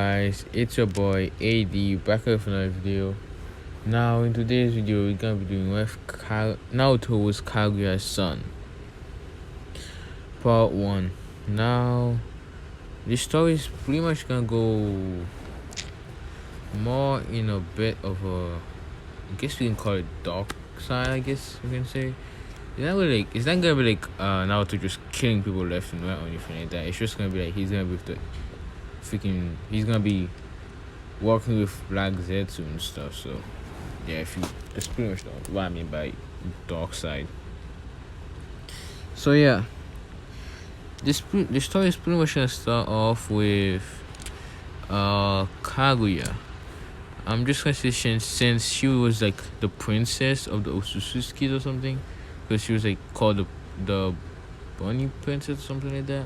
guys, it's your boy AD back with another video. Now in today's video we're gonna be doing with Naruto was Kaguya's son, part 1. Now this story is pretty much gonna go more in a bit of a, I guess we can call it dark side, I guess we can say. It's not gonna be like Naruto just killing people left and right or anything like that. It's just gonna be like he's gonna be working with Black Zetsu and stuff. So yeah, that's pretty much what I mean by dark side. So yeah, this story is pretty much gonna start off with Kaguya. I'm just gonna say since she was like the princess of the Otsutsuki or something, because she was like called the bunny princess or something like that.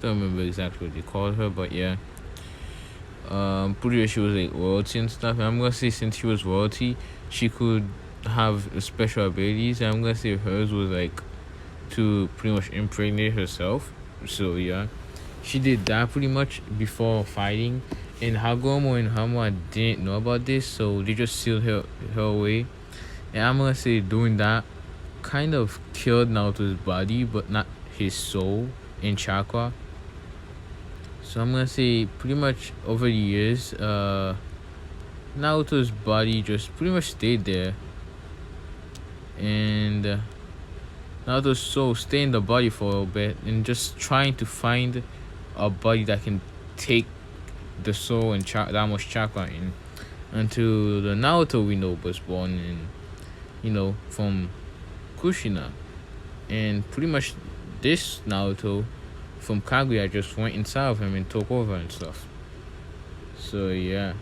Don't remember exactly what they called her, but yeah. Pretty sure she was like royalty and stuff. And I'm gonna say since she was royalty, she could have special abilities. And I'm gonna say hers was like to pretty much impregnate herself. So yeah, she did that pretty much before fighting. And Hagomo and Hamwa didn't know about this, so they just sealed her away. And I'm gonna say doing that kind of killed Naruto's body, but not his soul and chakra. So I'm gonna say pretty much over the years, Naruto's body just pretty much stayed there, and Naruto's soul stayed in the body for a little bit, and just trying to find a body that can take the soul and that much chakra in, until the Naruto we know was born in, from Kushina, and pretty much this Naruto from Kaguya just went inside of him and took over and stuff. So yeah,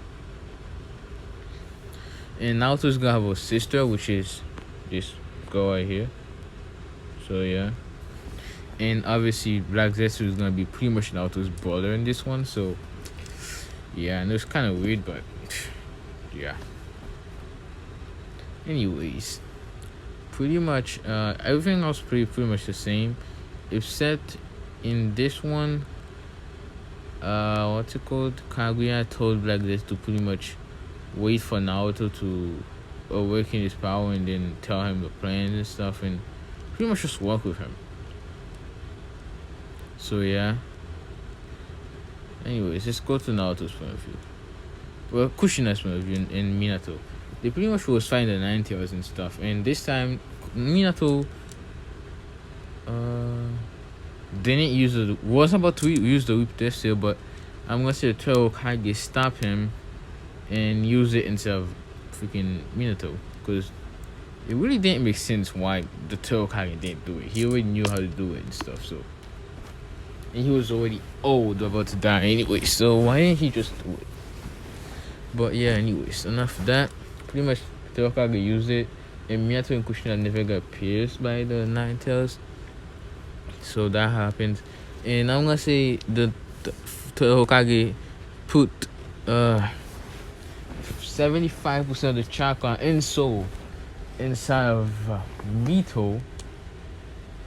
and Naruto's gonna have a sister, which is this girl right here. So yeah, and obviously Black Zetsu is gonna be pretty much Naruto's brother in this one. So yeah, and it's kind of weird, but yeah. Anyways, pretty much everything else pretty much the same, except in this one, what's it called? Kaguya told Black Zetsu to pretty much wait for Naruto to awaken his power and then tell him the plans and stuff, and pretty much just work with him. So yeah. Anyways, let's go to Naruto's point of view. Well, Kushina's point of view and Minato. They pretty much was fighting the 90s and stuff, and this time Minato didn't use was about to use the whip test still, but I'm gonna say the Turtle Kage stopped him and use it instead of freaking Minato, because it really didn't make sense why the Turtle Kage didn't do it. He already knew how to do it and stuff, so, and he was already old, about to die anyway, so why didn't he just do it? But yeah, anyways, enough of that. Pretty much Turtle Kage used it, and Minato and Kushina never got pierced by the Nine Tails. So that happened, and I'm gonna say the Hokage put 75% of the chakra and soul inside of Mito,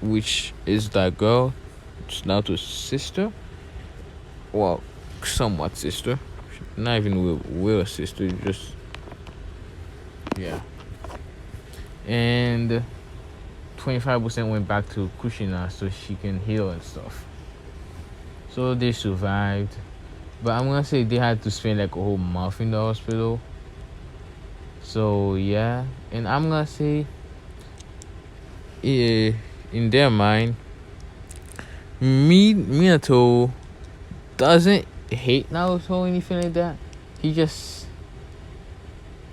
which is that girl, it's Naruto's sister, well, somewhat sister, not even real sister, just yeah, and 25% went back to Kushina so she can heal and stuff. So they survived, but I'm gonna say they had to spend like a whole month in the hospital. So yeah, and I'm gonna say, in their mind, Minato doesn't hate Naruto or anything like that. He just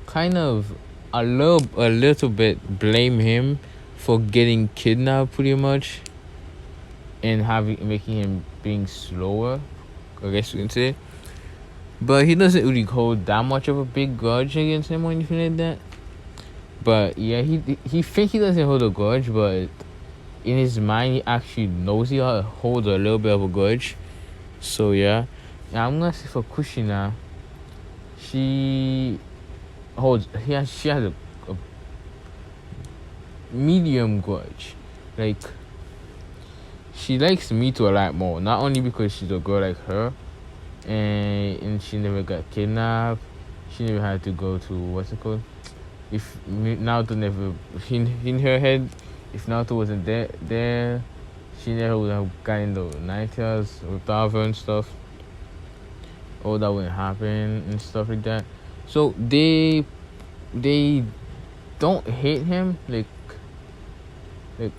kind of a little bit blame him for getting kidnapped pretty much, and making him being slower, I guess you can say. But he doesn't really hold that much of a big grudge against him or anything like that. But yeah, he thinks he doesn't hold a grudge, but in his mind he actually knows he holds a little bit of a grudge. So yeah, and I'm gonna say for Kushina, she has a medium grudge. Like, she likes Mito a lot more, not only because she's a girl like her, and she never got kidnapped. She never had to go to what's it called? If Naruto never in her head, if Naruto wasn't there, she never would have gotten the Nine Tails without her and stuff. All that wouldn't happen and stuff like that. So they don't hate him like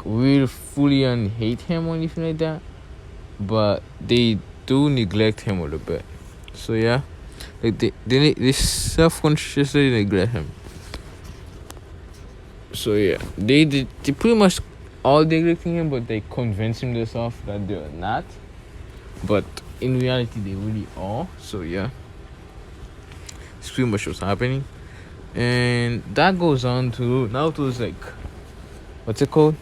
really fully hate him or anything like that, but they do neglect him a little bit. So yeah, like they self-consciously neglect him. So yeah, they pretty much all neglecting him, but they convince him themselves that they're not. But in reality, they really are. So yeah, it's pretty much what's happening, and that goes on to Naruto's like, what's it called?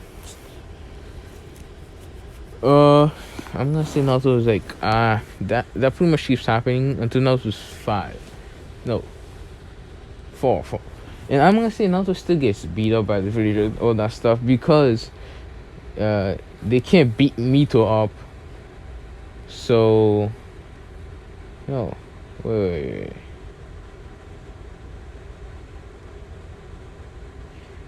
I'm gonna say Naruto was like that pretty much keeps happening until Naruto's 5. No, 4. And I'm gonna say Naruto still gets beat up by the villagers, all that stuff, because they can't beat Mito up. So no, wait.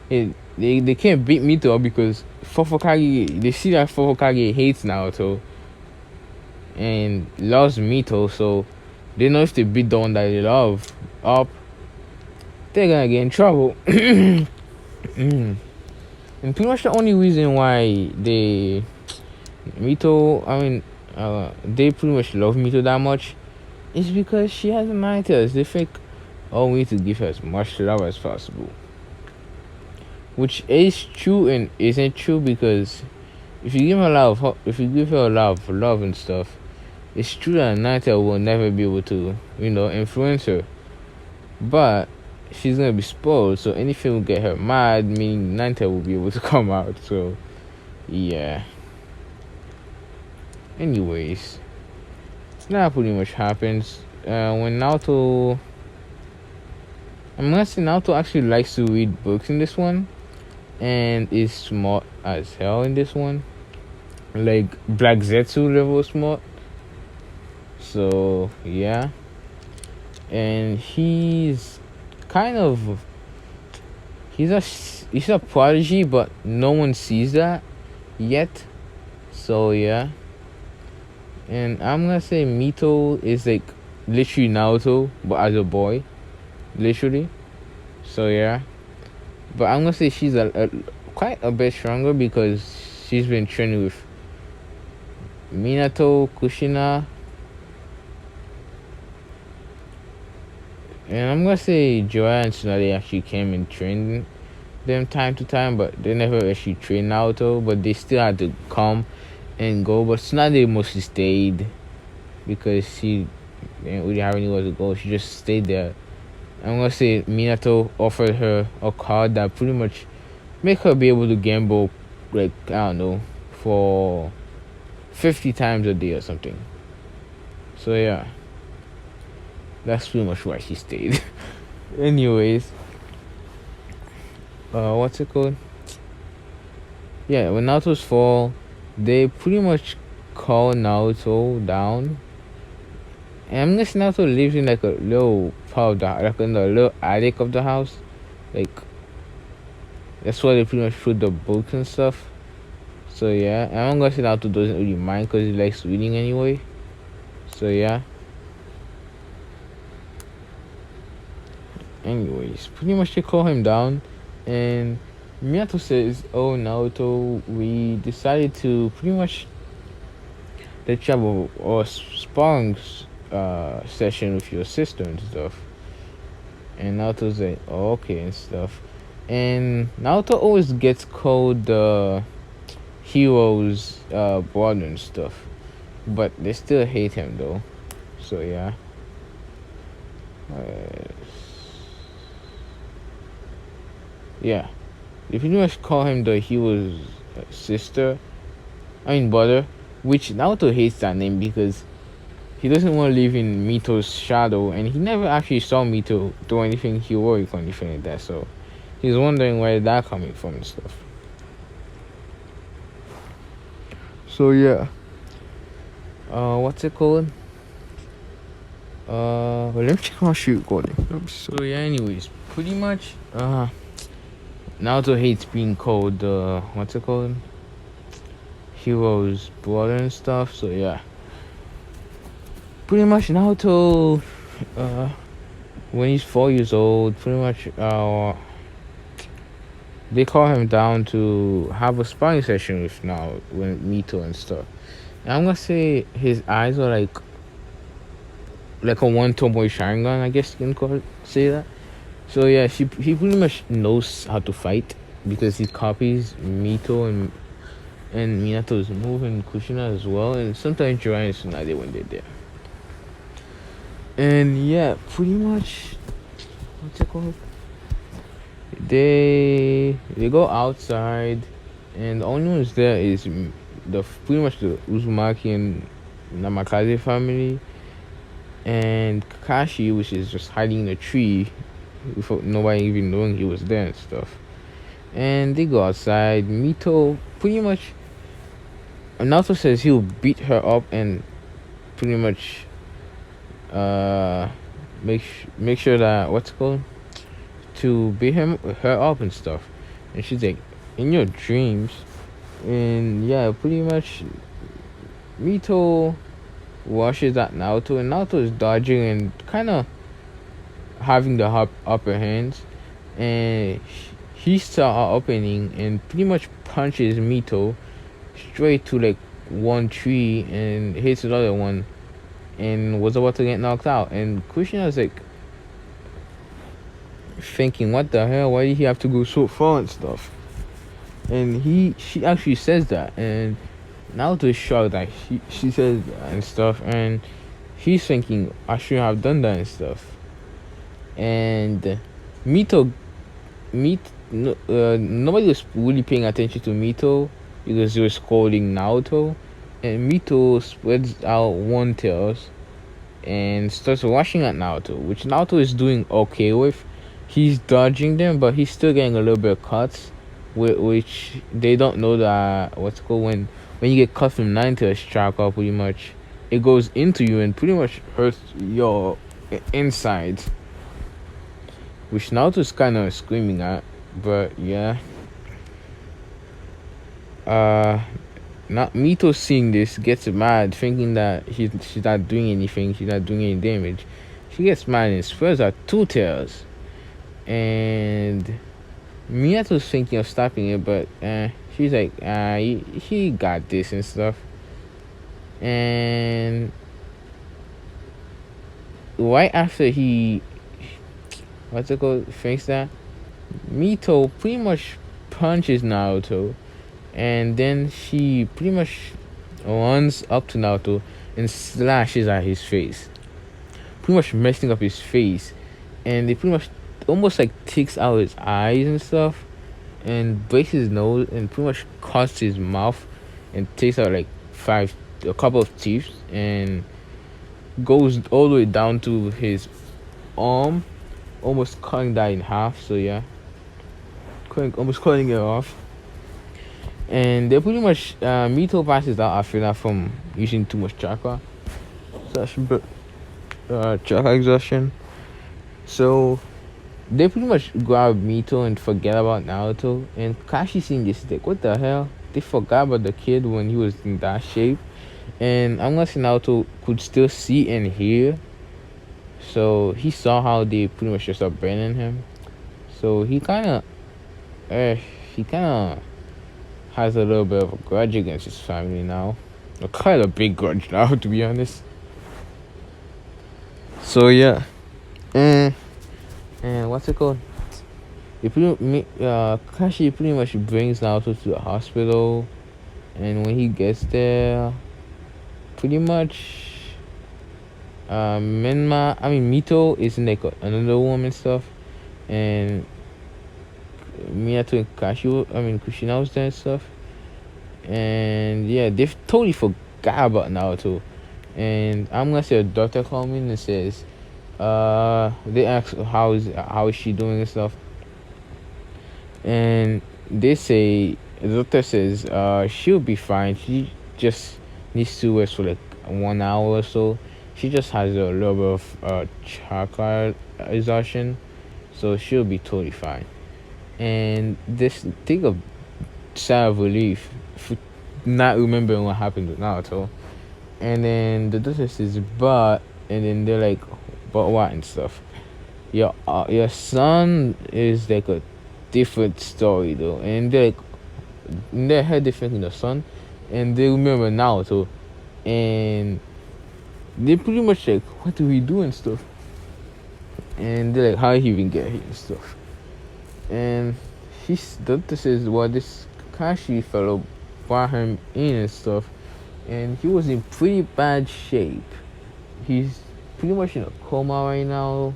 They can't beat Mito up because Fofokage, they see that Fofokage hates Naruto and loves Mito, so they know if they beat the one that they love up, they're gonna get in trouble. And pretty much the only reason why they pretty much love Mito that much is because she has a Nine Tails. They think, oh, we need to give her as much love as possible. Which is true and isn't true, because if you give her a lot of love and stuff, it's true that Nine Tails will never be able to, influence her. But she's gonna be spoiled, so anything will get her mad, meaning Nine Tails will be able to come out. So yeah. Anyways, that pretty much happens. When Naruto, I'm gonna say Naruto actually likes to read books in this one, and is smart as hell in this one, like Black Zetsu level smart. So yeah, and he's a prodigy, but no one sees that yet. So yeah, and I'm gonna say Mito is like literally Naruto, but as a boy, literally. So yeah, but I'm gonna say she's quite a bit stronger because she's been training with Minato, Kushina, and I'm gonna say Jiraiya and Tsunade actually came and trained them time to time, but they never actually trained Naruto. But they still had to come and go. But Tsunade mostly stayed because she didn't really have anywhere to go. She just stayed there. I'm gonna say Minato offered her a card that pretty much make her be able to gamble, like, I don't know, for 50 times a day or something. So yeah, that's pretty much why she stayed. Anyways, what's it called? Yeah, when Naruto's fall, they pretty much call Naruto down. And I'm guessing Naruto lives in like a little part of like in the little attic of the house. Like, that's why they pretty much put the books and stuff. So yeah, and I'm guessing Naruto doesn't really mind because he likes reading anyway. So yeah. Anyways, pretty much they call him down, and Minato says, "Oh Naruto, we decided to pretty much let you have a sparring session with your sister and stuff." And Naruto's like, oh, okay and stuff. And Naruto always gets called the hero's brother and stuff, but they still hate him though. So yeah. Yeah, they pretty much call him the hero's brother, which Naruto hates that name because he doesn't want to live in Mito's shadow, and he never actually saw Mito do anything heroic or anything like that, so he's wondering where that coming from and stuff. So yeah, what's it called? Well, let me check my shoot recording. So yeah, anyways, pretty much Naruto hates being called what's it called? Hero's brother and stuff. So yeah, pretty much Naruto uh when he's 4 years old, pretty much they call him down to have a sparring session with Mito and stuff. And I'm gonna say his eyes are like a one tomboy Sharingan, I guess you can say that. So yeah, he pretty much knows how to fight because he copies Mito and Minato's move and Kushina as well, and sometimes Jiraiya and Tsunade when they're there. And yeah, pretty much what's it called? They go outside, and the only ones there is the pretty much the Uzumaki and Namikaze family, and Kakashi, which is just hiding in a tree without nobody even knowing he was there and stuff. And they go outside. Mito pretty much Naruto says he'll beat her up and pretty much uh make sure that what's it called to beat her up and stuff. And she's like, in your dreams. And yeah, pretty much Mito rushes at Naruto, and Naruto is dodging and kind of having the upper hands, and he saw an opening and pretty much punches Mito straight to like one tree and hits the other one and was about to get knocked out. And Kushina's like thinking, what the hell, why did he have to go so far and stuff? And she actually says that, and Naruto is shocked that she says that and stuff, and he's thinking I shouldn't have done that and stuff. And Mito Meet nobody was really paying attention to Mito because he was scolding Naruto, and Mito spreads out one tails and starts rushing at Naruto, which Naruto is doing okay with. He's dodging them, but he's still getting a little bit of cuts, which they don't know that what's called when you get cut from nine tails chakra, pretty much it goes into you and pretty much hurts your insides, which Naruto's kind of screaming at. But yeah, not Mito seeing this gets mad, thinking that she's not doing anything, she's not doing any damage. She gets mad and spreads out two tails, and Minato's thinking of stopping it, but she's like, he got this and stuff. And right after he, what's it called, thinks that, Mito pretty much punches Naruto, and then she pretty much runs up to Naruto and slashes at his face, pretty much messing up his face, and they pretty much almost like takes out his eyes and stuff, and breaks his nose, and pretty much cuts his mouth, and takes out like a couple of teeth, and goes all the way down to his arm, almost cutting that in half. So yeah, almost cutting it off. And they pretty much Mito passes out after that from using too much chakra, chakra exhaustion. So they pretty much grab Mito and forget about Naruto. And Kashi seeing this, like, what the hell? They forgot about the kid when he was in that shape. And unless Naruto could still see and hear, so he saw how they pretty much just abandoned him. So he kind of has a little bit of a grudge against his family now. Quite a big grudge now, to be honest. So yeah, and what's it called? Kashi pretty much brings Naruto to the hospital, and when he gets there, pretty much Mito is in like another room and stuff, and Minato and Kushina was there and stuff. And yeah, they've totally forgot about Naruto. And I'm gonna say a doctor called me and says, they ask how is she doing and stuff. And they say the doctor says she'll be fine. She just needs to rest for like 1 hour or so. she just has a little bit of chakra exhaustion, so she'll be totally fine. And this take a sigh of relief for not remembering what happened with Naruto. And then the doctor says, but, and then they're like, but what and stuff. Your son is like a different story though, and they're like, in their head they're thinking the son, and they remember Naruto, and they pretty much like, what do we do and stuff, and they're like, how he even get here and stuff, and the doctor says, well, this Kashi fellow brought him in and stuff, and he was in pretty bad shape. He's pretty much in a coma right now.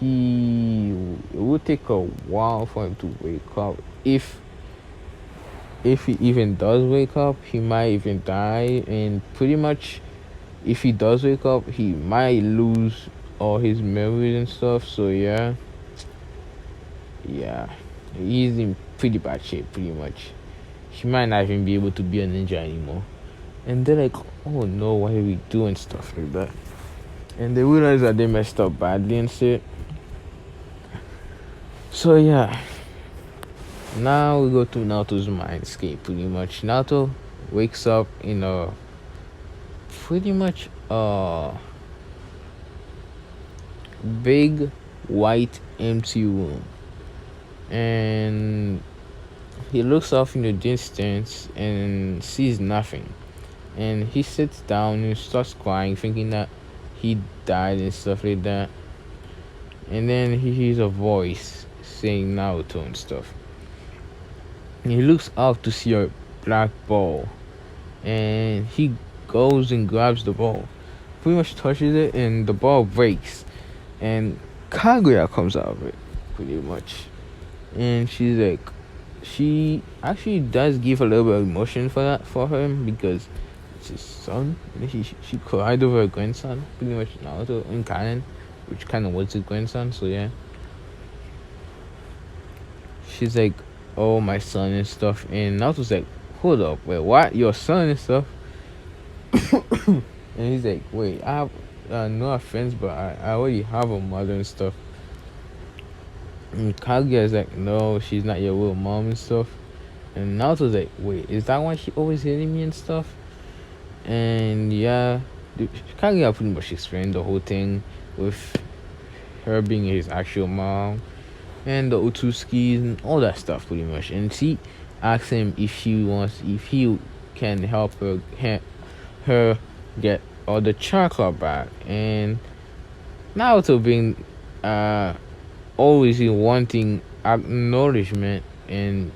It will take a while for him to wake up. If he even does wake up, he might even die. And pretty much, if he does wake up, he might lose all his memories and stuff. So yeah, he's in pretty bad shape. Pretty much, he might not even be able to be a ninja anymore. And they're like, oh no, what are we doing, stuff like that. And they realize that they messed up badly and shit. So yeah, now we go to Naruto's mindscape. Pretty much, Naruto wakes up in a pretty much big white empty room, and he looks off in the distance and sees nothing. And he sits down and starts crying, thinking that he died and stuff like that. And then he hears a voice saying Naruto and stuff. And he looks out to see a black ball, and he goes and grabs the ball, pretty much touches it, and the ball breaks, and Kaguya comes out of it, pretty much. And she's like, she actually does give a little bit of emotion for him, because it's his son. And she cried over her grandson, pretty much Naruto in canon, which kind of was his grandson. So yeah, she's like, oh, my son and stuff. And Naruto's like, hold up, wait, what, your son and stuff? And he's like, wait, I have no offense, but I already have a mother and stuff. And Kaguya is like, no, she's not your real mom and stuff. And Naruto's like, wait, is that why she always hitting me and stuff? And yeah, Kaguya pretty much explained the whole thing with her being his actual mom and the Otsutsuki and all that stuff, pretty much. And she asks him if he can help her get all the chakra back. And Naruto being always wanting acknowledgement, and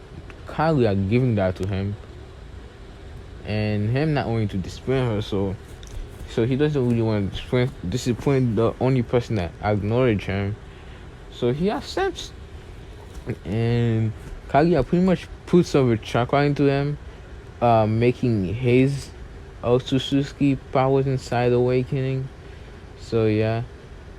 Kaguya giving that to him, and him not wanting to disappoint her, so he doesn't really want to disappoint the only person that acknowledged him. So he accepts, and Kaguya pretty much puts some of chakra into him, making his Otsutsuki powers inside awakening. So yeah,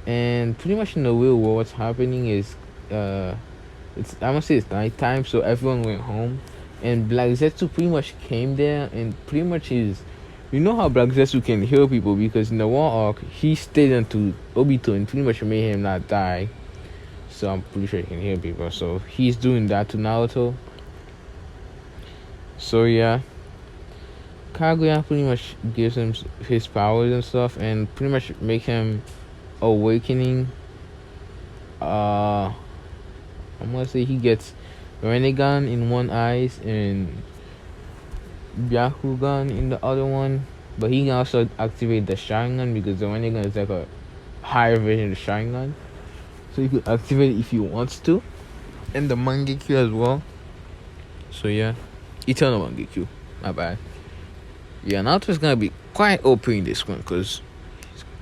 and pretty much in the real world, what's happening is it's, I must say, it's nighttime, so everyone went home, and Black Zetsu pretty much came there, and pretty much is, you know how Black Zetsu can heal people, because in the one arc he stayed until Obito and pretty much made him not die. So I'm pretty sure he can heal people. So he's doing that to Naruto. So yeah, Kaguya pretty much gives him his powers and stuff, and pretty much make him awakening. I'm gonna say he gets Rinnegan in one eyes and Byakugan in the other one, but he can also activate the Sharingan, because the Rinnegan is like a higher version of the Sharingan, so he could activate it if he wants to, and the Mangekyo as well. So yeah, Eternal Mangekyo, my bad. Yeah, Naruto's gonna be quite OP in this one, because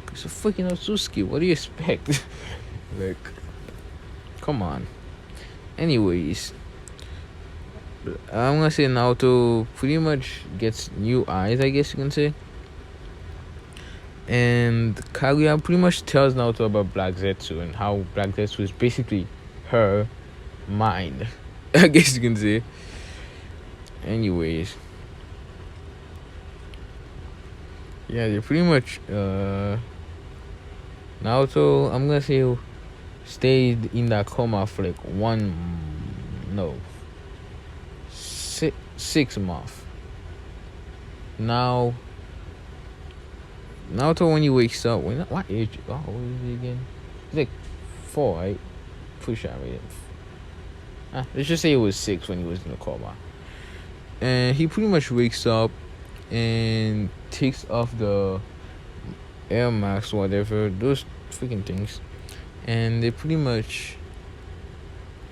he's a freaking Otsutsuki. What do you expect? Like, come on. Anyways, I'm gonna say Naruto pretty much gets new eyes, I guess you can say. And Kaguya pretty much tells Naruto about Black Zetsu, and how Black Zetsu is basically her mind, I guess you can say. Anyways, yeah, they pretty much Naruto, I'm gonna say, stayed in that coma for like no, 6 months. Now, Naruto, when he wakes up, what age? Oh, what is he again? He's like 4, right? Pretty sure I read it. Let's just say it was 6 when he was in the coma. And he pretty much wakes up and takes off the air mask, whatever, those freaking things. And they pretty much,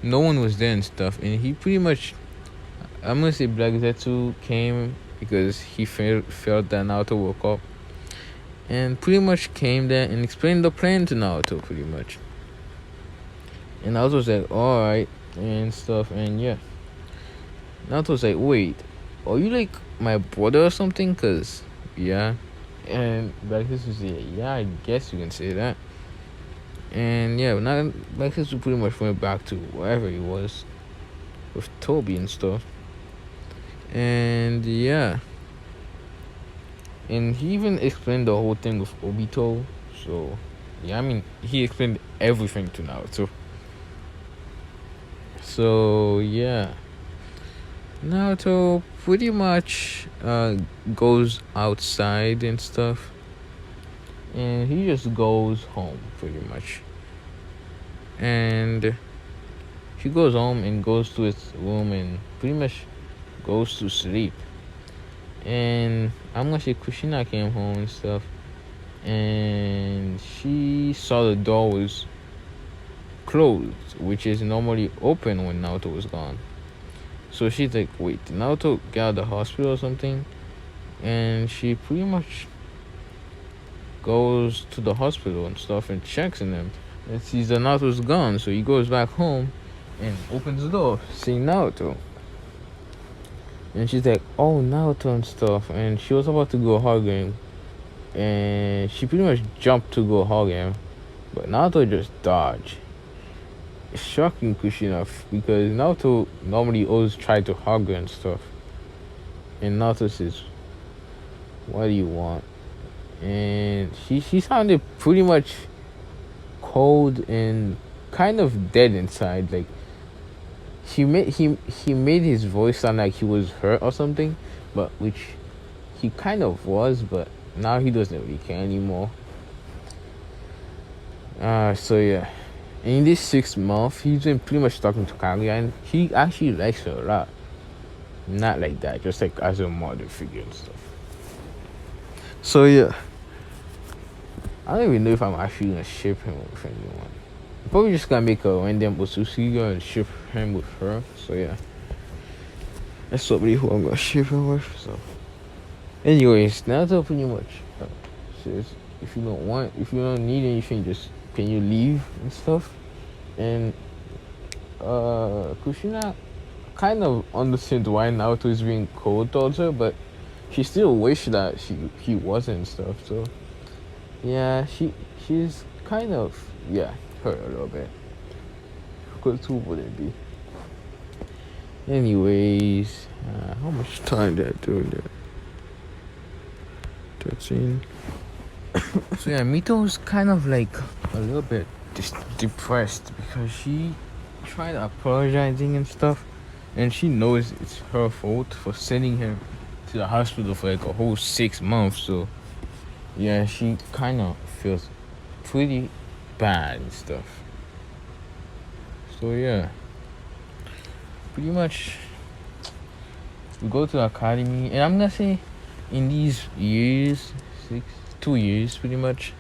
no one was there and stuff. And he pretty much, I'm gonna say Black Zetsu came because he felt that Naruto woke up. And pretty much came there and explained the plan to Naruto, pretty much. And Naruto was like, alright, and stuff, and yeah. Naruto was like, wait, are you like my brother or something? Cause, yeah. And Black Zetsu was like, yeah, I guess you can say that. And yeah, now Black Zetsu pretty much went back to wherever he was with Toby and stuff. And yeah. And he even explained the whole thing with Obito. So, yeah, I mean, he explained everything to Naruto. So, yeah. Naruto pretty much goes outside and stuff. And he just goes home, pretty much. And he goes home and goes to his room and pretty much goes to sleep. And I'm gonna say Kushina came home and stuff, and she saw the door was closed, which is normally open when Naruto was gone. So she's like, wait, did Naruto get out of the hospital or something? And she pretty much goes to the hospital and stuff and checks in them and sees that Naruto's gone. So he goes back home and opens the door, seeing Naruto. And she's like, oh, Naruto and stuff. And she was about to go hug him. And she pretty much jumped to go hug him. But Naruto just dodged. It's shocking, Kushina, because Naruto normally always try to hug her and stuff. And Naruto says, what do you want? And she sounded pretty much cold and kind of dead inside. Like, he made his voice sound like he was hurt or something, but which he kind of was, but now he doesn't really care anymore. So yeah, and in this 6 month, he's been pretty much talking to Kaguya, and he actually likes her a lot. Not like that, just like as a mother figure and stuff. So yeah, I don't even know if I'm actually gonna ship him with anyone. Probably just gonna make a random Otsutsuki girl and ship him with her. So yeah, that's somebody who I'm gonna ship him with. So, anyways, Naruto pretty much says if you don't need anything, just can you leave and stuff. And Kushina kind of understands why Naruto is being cold towards her, but she still wished that he wasn't and stuff. So yeah, she's kind of hurt a little bit. Because who would it be? Anyways, how much time did I do that? 13. So yeah, Mito's kind of like a little bit depressed because she tried apologizing and stuff, and she knows it's her fault for sending him to the hospital for like a whole 6 months. So yeah, she kind of feels pretty bad and stuff. So yeah, pretty much we go to the academy, and I'm gonna say in these years, 2 years pretty much,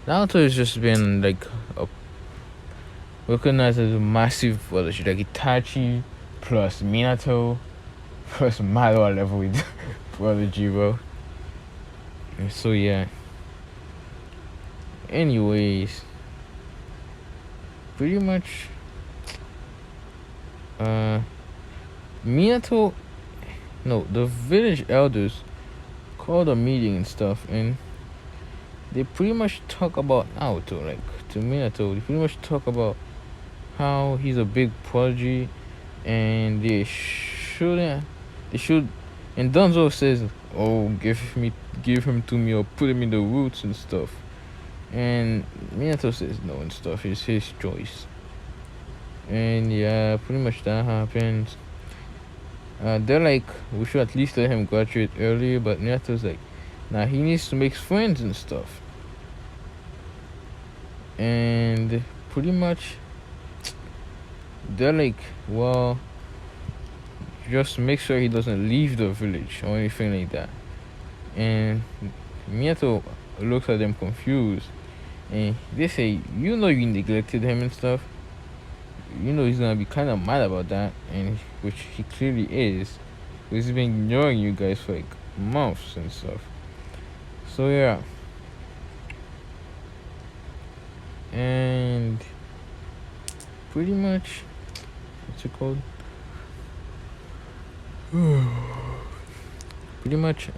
Naruto has just been like recognized as a massive relationship, like Itachi plus Minato plus Madara level with brother Jiro. So yeah. Anyways, pretty much Minato, no, the village elders called a meeting and stuff, and they pretty much talk about Naruto, like to Minato. They pretty much talk about how he's a big prodigy, and they should, and Dunzo says, "Oh, give him to me, or put him in the roots and stuff." And Minato says no and stuff. It's his choice. And yeah, pretty much that happens. They're like, we should at least let him graduate earlier, but Minato's like, nah, he needs to make friends and stuff. And pretty much, they're like, well, just make sure he doesn't leave the village or anything like that. And Minato looks at them confused. And they say, you know you neglected him and stuff. You know he's gonna be kind of mad about that, and which he clearly is. He's been ignoring you guys for like months and stuff. So yeah. And pretty much, what's it called? Pretty much,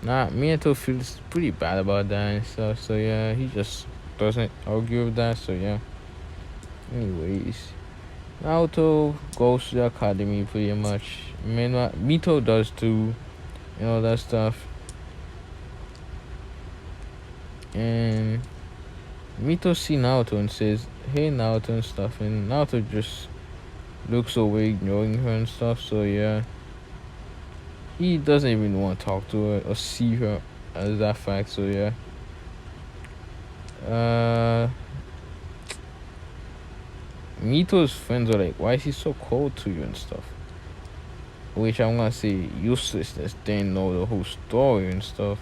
Minato feels pretty bad about that and stuff. So yeah, he just doesn't argue with that. So yeah. Anyways, Naruto goes to the academy pretty much. Meanwhile, Mito does too, and all that stuff. And Mito see Naruto and says, "Hey Naruto" and stuff, and Naruto just looks away, ignoring her and stuff. So yeah, he doesn't even want to talk to her or see her as that fact. So yeah. Mito's friends are like, why is he so cold to you and stuff? Which I'm gonna say uselessness, they didn't know the whole story and stuff.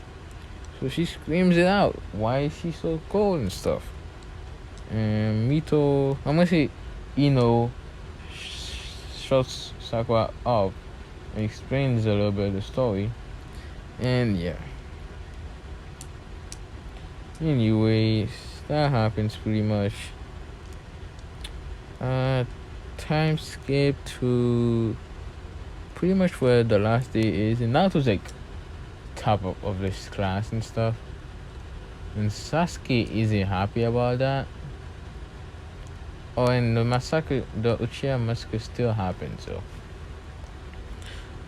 So she screams it out. Why is he so cold and stuff? And Mito, I'm gonna say, shuts Sakura up and explains a little bit of the story. And yeah. Anyways, that happens pretty much. Time skip to pretty much where the last day is, and Naruto's like top of this class and stuff. And Sasuke isn't happy about that. Oh, and the massacre, the Uchiha massacre still happened, so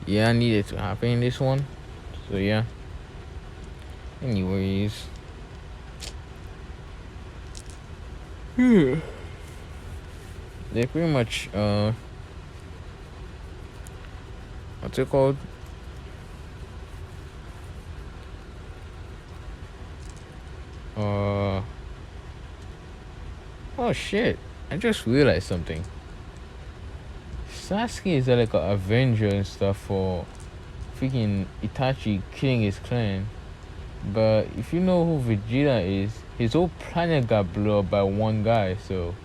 yeah, I needed to happen in this one. So yeah. Anyways. They pretty much what's it called? Oh shit. I just realized something. Sasuke is like an avenger and stuff for freaking Itachi killing his clan. But if you know who Vegeta is, his whole planet got blew up by one guy, so,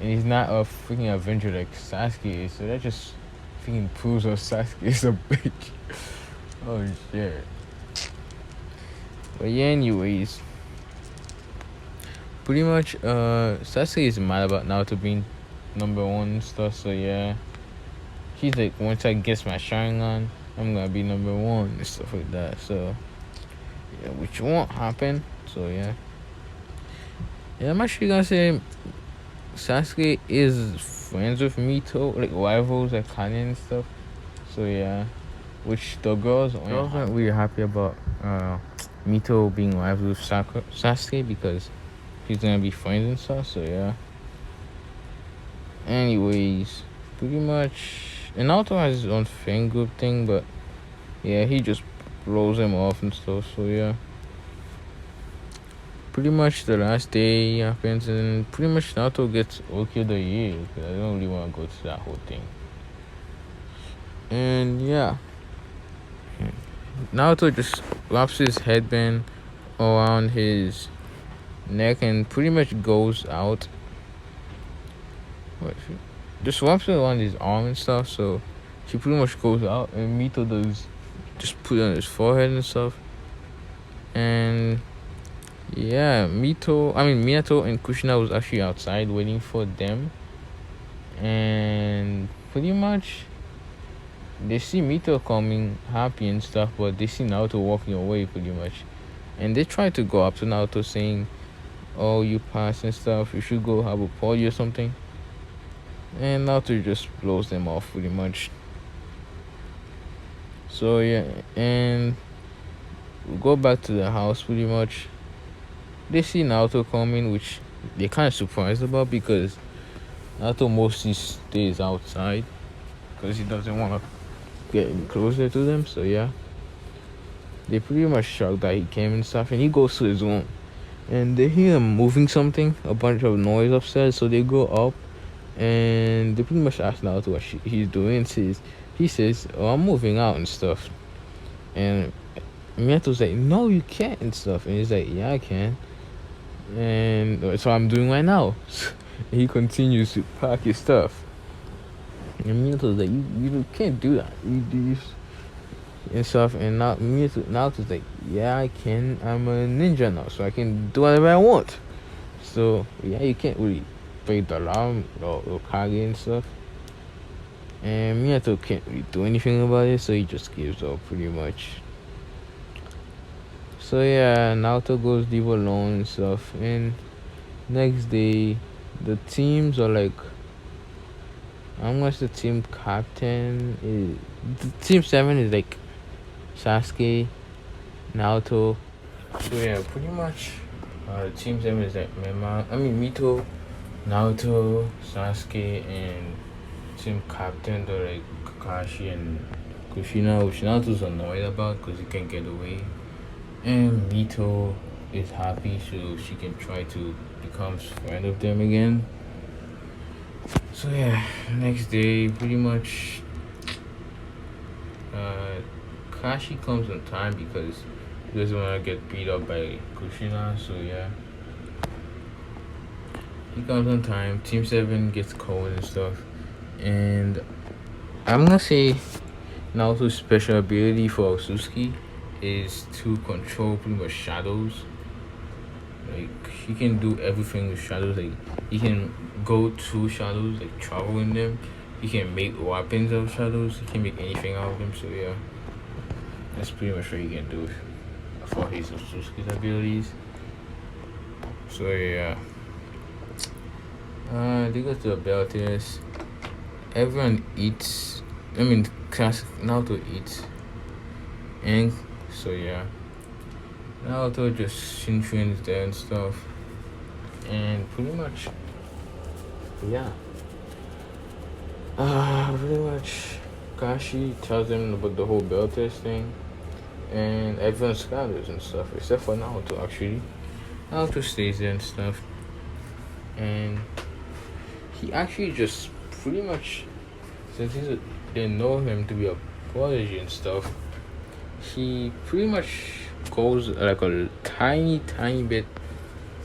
and he's not a freaking avenger like Sasuke is, so that just freaking proves that Sasuke is a bitch. Oh shit. But yeah, anyways, pretty much Sasuke is mad about Naruto being number one and stuff. So yeah, he's like, once I get my Sharingan, I'm gonna be number one and stuff like that. So yeah, which won't happen. So yeah, I'm actually gonna say Sasuke is friends with Mito, like rivals at Kanye and stuff. So yeah, which the girls aren't really happy about Mito being rivals with Sasuke because he's gonna be friends and stuff. So yeah. Anyways, pretty much, and Naruto has his own fan group thing, but yeah, he just blows him off and stuff. So yeah. Pretty much the last day happens, and pretty much Naruto gets Rookie of the Year, because I don't really want to go to that whole thing. And yeah, Naruto just wraps his headband around his neck and pretty much goes out. Just wraps it around his arm and stuff, so she pretty much goes out, and Mito does just put it on his forehead and stuff. And yeah, Minato and Kushina was actually outside waiting for them. And pretty much they see Mito coming happy and stuff, but they see Naruto walking away pretty much. And they try to go up to Naruto saying, oh, you passed and stuff, you should go have a party or something. And Naruto just blows them off pretty much. So yeah, and we go back to the house pretty much. They see Naruto coming, which they're kind of surprised about because Naruto mostly stays outside because he doesn't want to get any closer to them. So yeah, they pretty much shocked that he came and stuff, and he goes to his room, and they hear him moving something, a bunch of noise upstairs. So they go up, and they pretty much ask Naruto what he's doing. He says, "Oh, I'm moving out and stuff," and Miyato's like, "No, you can't," and stuff, and he's like, "Yeah, I can." And that's what I'm doing right now. He continues to pack his stuff. And Miyato's like, you can't do that. You do this and stuff. And now Naruto's like, yeah, I can. I'm a ninja now, so I can do whatever I want. So yeah, you can't really break the alarm or Kage and stuff. And Miyato can't really do anything about it, so he just gives up pretty much. So yeah, Naruto goes leave alone and stuff. And next day, the teams are like, how much the team captain is? The team 7 is like Sasuke, Naruto. So yeah, pretty much. Team 7 is like Mito, Naruto, Sasuke, and team captain are like Kakashi and Kushina, which Naruto's annoyed about because he can't get away. And Mito is happy so she can try to become friend of them again. So yeah, next day pretty much Kashi comes on time because he doesn't want to get beat up by Kushina. So yeah, he comes on time. Team 7 gets cold and stuff, and I'm gonna say Naruto's special ability for Otsutsuki is to control pretty much shadows. Like he can do everything with shadows. Like he can go to shadows, like travel in them. He can make weapons of shadows. He can make anything out of them. So yeah, that's pretty much what he can do for his Otsutsuki's abilities. So yeah, they go to the bell test. Everyone eats. I mean, Naruto eats, and so yeah, Naruto just Shinjuin's there and stuff, and pretty much, yeah. Pretty much, Kashi tells them about the whole bell test thing, and everyone scatters and stuff, except for Naruto actually. Naruto stays there and stuff, and he actually just pretty much, since they know him to be a prodigy and stuff, he pretty much goes like a tiny bit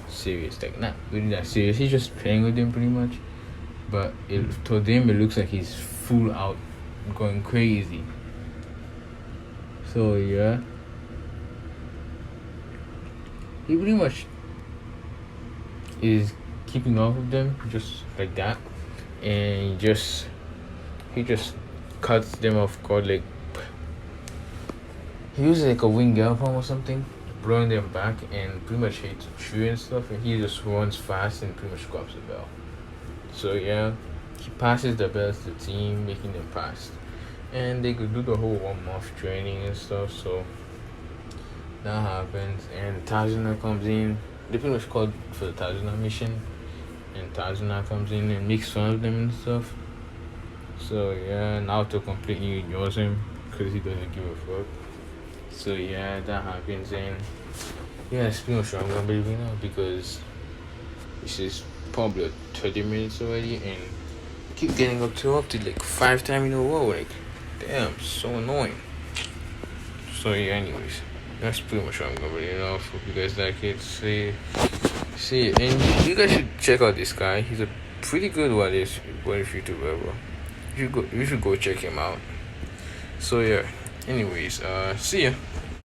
serious, like not really that serious. He's just playing with him pretty much, but to them it looks like he's full out going crazy. So yeah, he pretty much is keeping off of them just like that, and he just cuts them off guard. Like he uses like a wing form or something, blowing them back, and pretty much hits tree and stuff, and he just runs fast and pretty much grabs the bell. So yeah, he passes the bell to the team, making them fast, and they could do the whole 1 month training and stuff. So that happens, and Tazuna comes in. They pretty much called for the Tazuna mission, and Tazuna comes in and makes fun of them and stuff. So yeah, Naruto completely ignores him because he doesn't give a fuck. So yeah, that happens, and yeah, it's pretty much what I'm gonna be leaving now because this is probably 30 minutes already, and I keep getting interrupted like 5 times in a row. Like, damn, so annoying. So yeah, anyways, that's pretty much what I'm gonna be leaving off. Hope you guys like it. See, and you guys should check out this guy. He's a pretty good what if YouTuber, bro. You should go check him out. So yeah. Anyways, see ya.